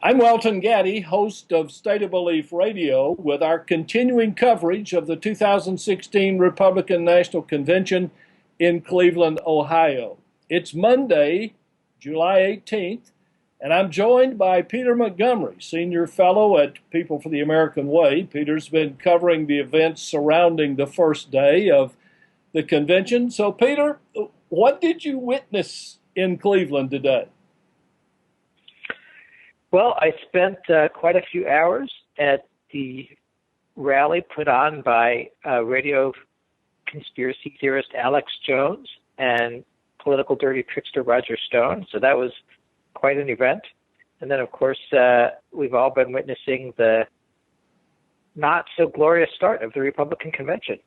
I'm Welton Gaddy, host of State of Belief Radio, with our continuing coverage of the 2016 Republican National Convention in Cleveland, Ohio. It's Monday, July 18th, and I'm joined by Peter Montgomery, Senior Fellow at People for the American Way. Peter's been covering the events surrounding the first day of the convention. So, Peter, what did you witness in Cleveland today? Well, I spent quite a few hours at the rally put on by radio conspiracy theorist Alex Jones and political dirty trickster Roger Stone. So that was quite an event. And then, of course, we've all been witnessing the not so glorious start of the Republican convention.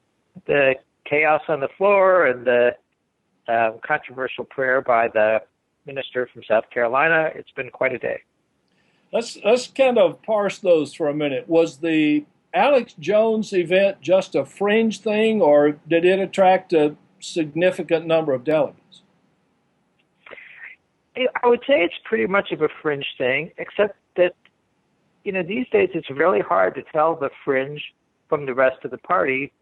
The chaos on the floor and the controversial prayer by the minister from South Carolina. It's been quite a day. Let's kind of parse those for a minute. Was the Alex Jones event just a fringe thing, or did it attract a significant number of delegates? I would say it's pretty much of a fringe thing, except that, these days it's really hard to tell the fringe from the rest of the party,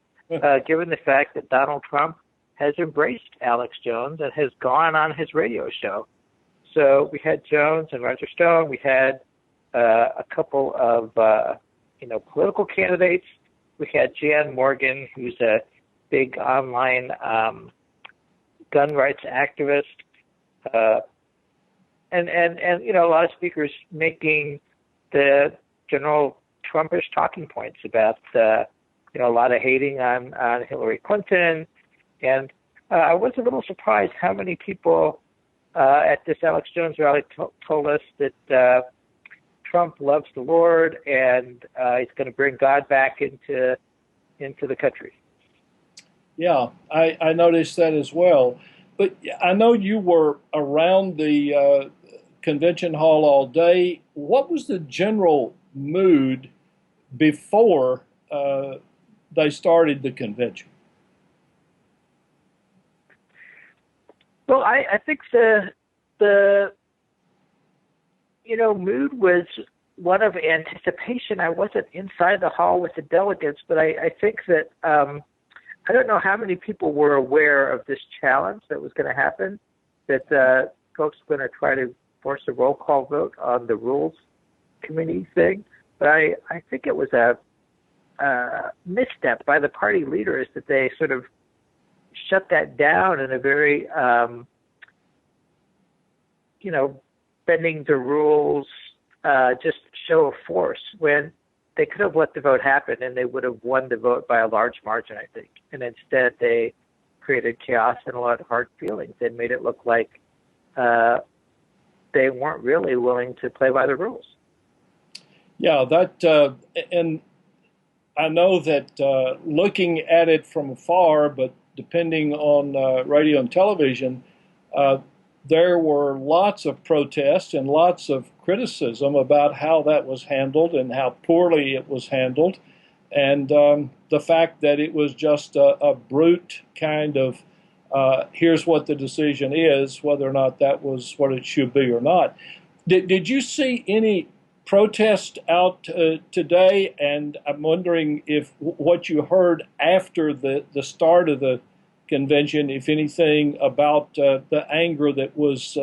given the fact that Donald Trump has embraced Alex Jones and has gone on his radio show. So we had Jones and Roger Stone. We had a couple of, political candidates. We had Jan Morgan, who's a big online gun rights activist, and a lot of speakers making the general Trumpish talking points about, a lot of hating on Hillary Clinton. And I was a little surprised how many people at this Alex Jones rally told us that Trump loves the Lord and he's going to bring God back into the country. Yeah, I noticed that as well. But I know you were around the convention hall all day. What was the general mood before they started the convention? Well, I think the mood was one of anticipation. I wasn't inside the hall with the delegates, but I think that I don't know how many people were aware of this challenge that was going to happen, that folks were going to try to force a roll call vote on the Rules Committee thing. But I think it was a misstep by the party leaders that they sort of shut that down in a very, bending the rules, just show of force, when they could have let the vote happen and they would have won the vote by a large margin, I think. And instead they created chaos and a lot of hard feelings and made it look like they weren't really willing to play by the rules. Yeah, and I know that looking at it from afar, but depending on radio and television, there were lots of protests and lots of criticism about how that was handled and how poorly it was handled, and the fact that it was just a brute kind of here's what the decision is, whether or not that was what it should be or not. Did you see any protest out today? And I'm wondering if what you heard after the start of the convention, if anything, about the anger that was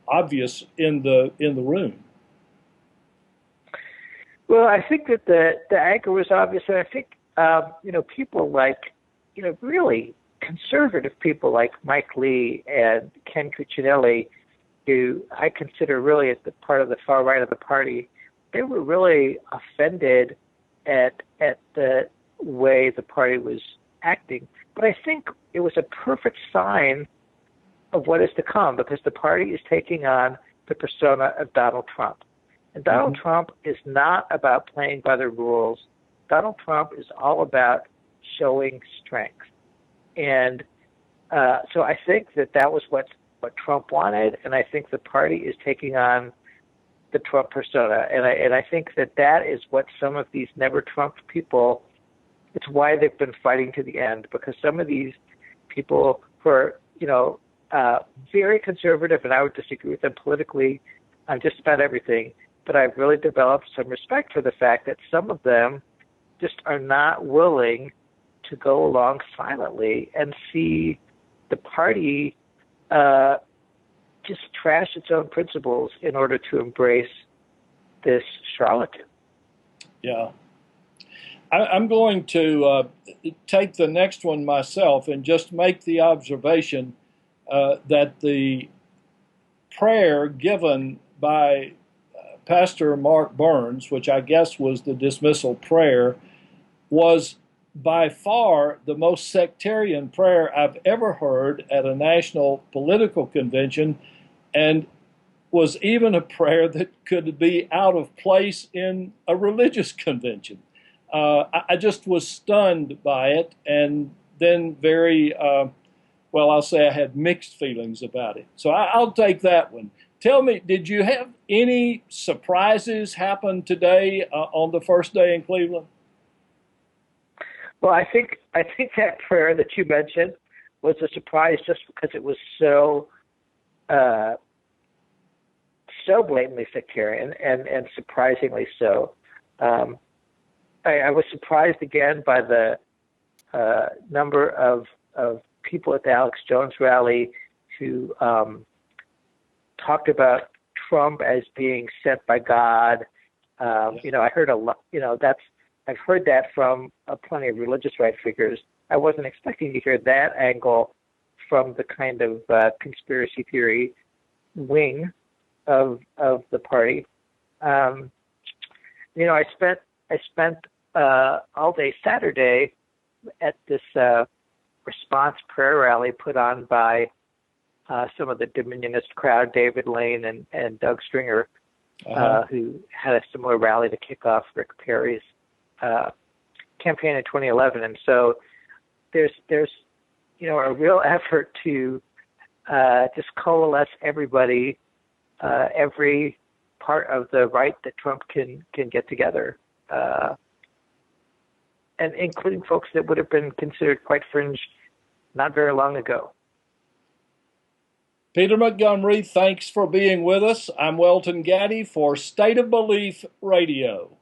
obvious in the room. Well, I think that the anger was obvious, and I think people like really conservative people like Mike Lee and Ken Cuccinelli, who I consider really as the part of the far right of the party, they were really offended at the way the party was acting. But I think it was a perfect sign of what is to come, because the party is taking on the persona of Donald Trump. And Donald Trump is not about playing by the rules. Donald Trump is all about showing strength. And so I think that was what Trump wanted, and I think the party is taking on the Trump persona. And I think that is what some of these never Trump people, it's why they've been fighting to the end, because some of these people who are, very conservative, and I would disagree with them politically on just about everything, but I've really developed some respect for the fact that some of them just are not willing to go along silently and see the party just trash its own principles in order to embrace this charlatan. Yeah. I'm going to take the next one myself and just make the observation that the prayer given by Pastor Mark Burns, which I guess was the dismissal prayer, was by far the most sectarian prayer I've ever heard at a national political convention, and was even a prayer that could be out of place in a religious convention. I just was stunned by it, and then very, well, I'll say I had mixed feelings about it. So I'll take that one. Tell me, did you have any surprises happen today on the first day in Cleveland? Well, I think that prayer that you mentioned was a surprise just because it was so blatantly sectarian and surprisingly so. I was surprised again by the number of people at the Alex Jones rally who talked about Trump as being sent by God. I heard a lot. I've heard that from plenty of religious right figures. I wasn't expecting to hear that angle from the kind of conspiracy theory wing of the party. I spent all day Saturday at this response prayer rally put on by some of the Dominionist crowd, David Lane and Doug Stringer, who had a similar rally to kick off Rick Perry's campaign in 2011. And so there's a real effort to just coalesce everybody, every part of the right that Trump can get together, and including folks that would have been considered quite fringe not very long ago. Peter Montgomery, thanks for being with us. I'm Welton Gaddy for State of Belief Radio.